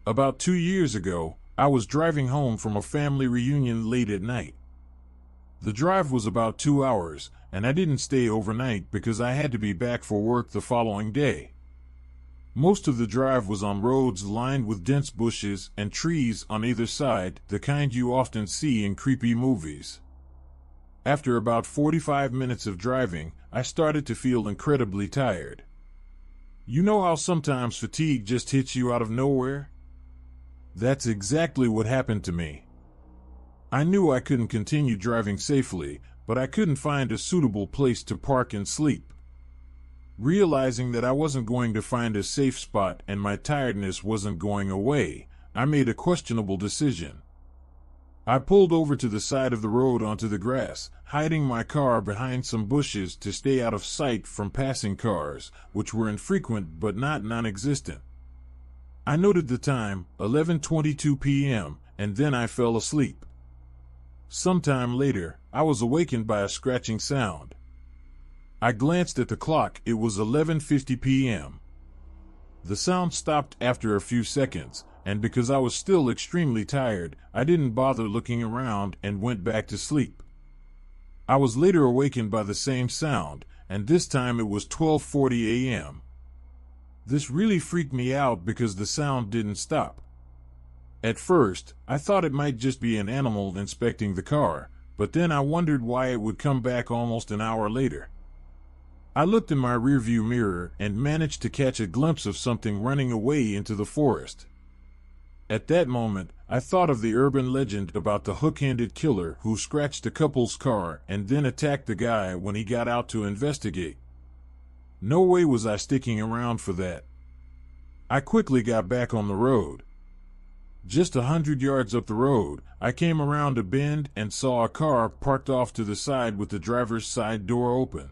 About 2 years ago, I was driving home from a family reunion late at night. The drive was about 2 hours, and I didn't stay overnight because I had to be back for work the following day. Most of the drive was on roads lined with dense bushes and trees on either side, the kind you often see in creepy movies. After about 45 minutes of driving, I started to feel incredibly tired. You know how sometimes fatigue just hits you out of nowhere? That's exactly what happened to me. I knew I couldn't continue driving safely, but I couldn't find a suitable place to park and sleep. Realizing that I wasn't going to find a safe spot and my tiredness wasn't going away, I made a questionable decision. I pulled over to the side of the road onto the grass, hiding my car behind some bushes to stay out of sight from passing cars, which were infrequent but not non-existent. I noted the time, 11:22 p.m., and then I fell asleep. Sometime later, I was awakened by a scratching sound. I glanced at the clock. It was 11:50 p.m. The sound stopped after a few seconds, and because I was still extremely tired, I didn't bother looking around and went back to sleep. I was later awakened by the same sound, and this time it was 12:40 a.m. This really freaked me out because the sound didn't stop. At first, I thought it might just be an animal inspecting the car, but then I wondered why it would come back almost an hour later. I looked in my rearview mirror and managed to catch a glimpse of something running away into the forest. At that moment, I thought of the urban legend about the hook-handed killer who scratched a couple's car and then attacked the guy when he got out to investigate. No way was I sticking around for that. I quickly got back on the road. Just 100 yards up the road, I came around a bend and saw a car parked off to the side with the driver's side door open.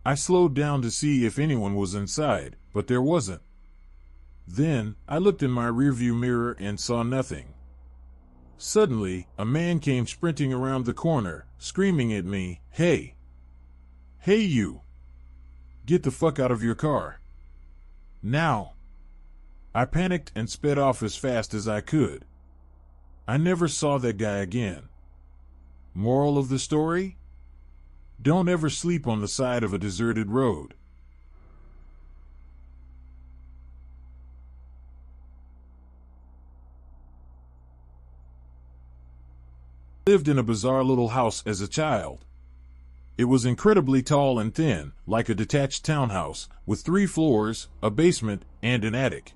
I slowed down to see if anyone was inside, but there wasn't. Then, I looked in my rearview mirror and saw nothing. Suddenly, a man came sprinting around the corner, screaming at me, "Hey! Hey you! Get the fuck out of your car! Now!" I panicked and sped off as fast as I could. I never saw that guy again. Moral of the story? Don't ever sleep on the side of a deserted road. I lived in a bizarre little house as a child. It was incredibly tall and thin, like a detached townhouse, with 3 floors, a basement, and an attic.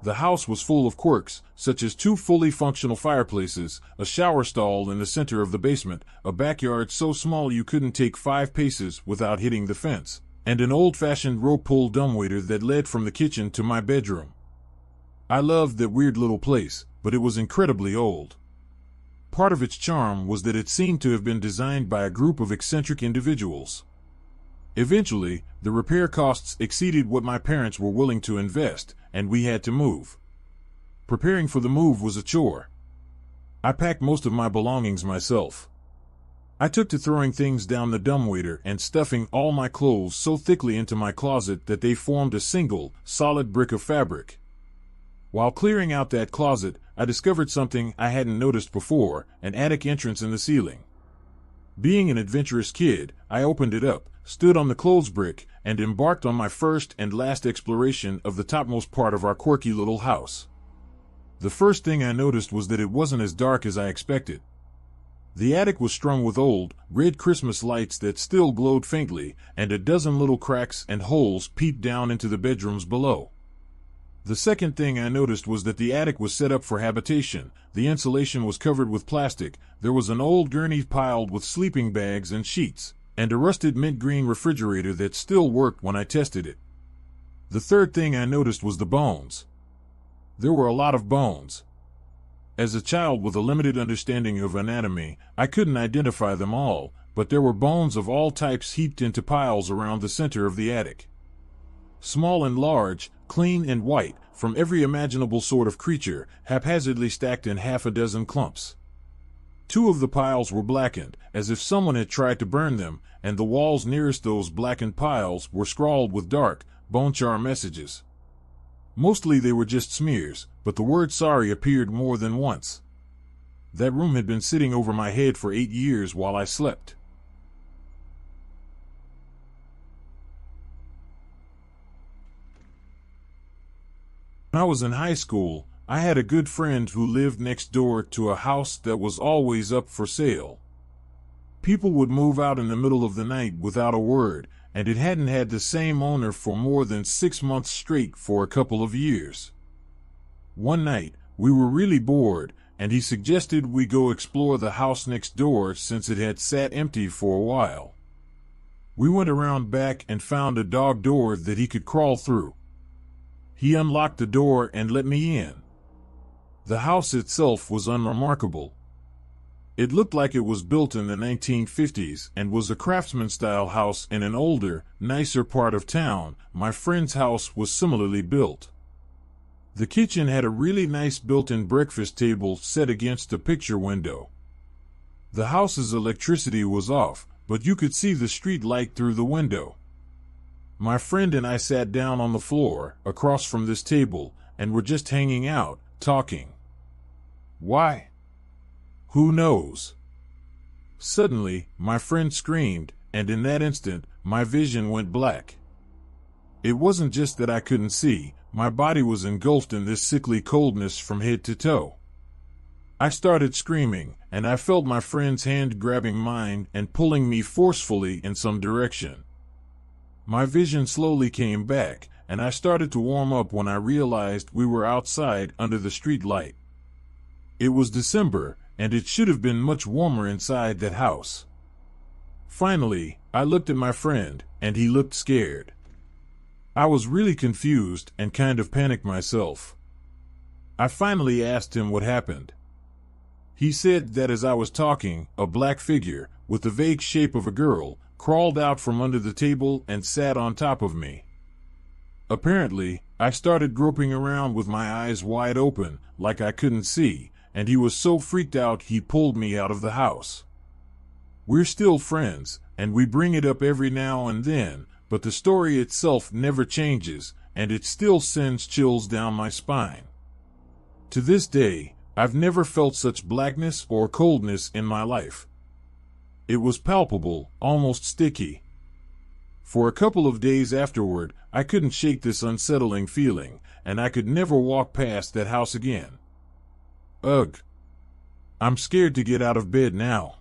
The house was full of quirks, such as 2 fully functional fireplaces, a shower stall in the center of the basement, a backyard so small you couldn't take 5 paces without hitting the fence, and an old-fashioned rope-pull dumbwaiter that led from the kitchen to my bedroom. I loved that weird little place, but it was incredibly old. Part of its charm was that it seemed to have been designed by a group of eccentric individuals. Eventually, the repair costs exceeded what my parents were willing to invest, and we had to move. Preparing for the move was a chore. I packed most of my belongings myself. I took to throwing things down the dumbwaiter and stuffing all my clothes so thickly into my closet that they formed a single, solid brick of fabric. While clearing out that closet, I discovered something I hadn't noticed before, an attic entrance in the ceiling. Being an adventurous kid, I opened it up, stood on the clothes brick, and embarked on my first and last exploration of the topmost part of our quirky little house. The first thing I noticed was that it wasn't as dark as I expected. The attic was strung with old, red Christmas lights that still glowed faintly, and a dozen little cracks and holes peeped down into the bedrooms below. The second thing I noticed was that the attic was set up for habitation. The insulation was covered with plastic, there was an old gurney piled with sleeping bags and sheets, and a rusted mint green refrigerator that still worked when I tested it. The third thing I noticed was the bones. There were a lot of bones. As a child with a limited understanding of anatomy, I couldn't identify them all, but there were bones of all types heaped into piles around the center of the attic. Small and large, clean and white, from every imaginable sort of creature, haphazardly stacked in half a dozen clumps. 2 of the piles were blackened, as if someone had tried to burn them, and the walls nearest those blackened piles were scrawled with dark, bone-char messages. Mostly they were just smears, but the word sorry appeared more than once. That room had been sitting over my head for 8 years while I slept. When I was in high school, I had a good friend who lived next door to a house that was always up for sale. People would move out in the middle of the night without a word, and it hadn't had the same owner for more than 6 months straight for a couple of years. One night, we were really bored, and he suggested we go explore the house next door since it had sat empty for a while. We went around back and found a dog door that he could crawl through. He unlocked the door and let me in. The house itself was unremarkable. It looked like it was built in the 1950s and was a craftsman-style house in an older, nicer part of town. My friend's house was similarly built. The kitchen had a really nice built-in breakfast table set against a picture window. The house's electricity was off, but you could see the street light through the window. My friend and I sat down on the floor, across from this table, and were just hanging out, talking. Why? Who knows? Suddenly, my friend screamed, and in that instant, my vision went black. It wasn't just that I couldn't see, my body was engulfed in this sickly coldness from head to toe. I started screaming, and I felt my friend's hand grabbing mine and pulling me forcefully in some direction. My vision slowly came back, and I started to warm up when I realized we were outside under the street light. It was December, and it should have been much warmer inside that house. Finally, I looked at my friend, and he looked scared. I was really confused and kind of panicked myself. I finally asked him what happened. He said that as I was talking, a black figure, with the vague shape of a girl, crawled out from under the table and sat on top of me. Apparently, I started groping around with my eyes wide open, like I couldn't see, and he was so freaked out he pulled me out of the house. We're still friends, and we bring it up every now and then, but the story itself never changes, and it still sends chills down my spine. To this day, I've never felt such blackness or coldness in my life. It was palpable, almost sticky. For a couple of days afterward, I couldn't shake this unsettling feeling, and I could never walk past that house again. Ugh. I'm scared to get out of bed now.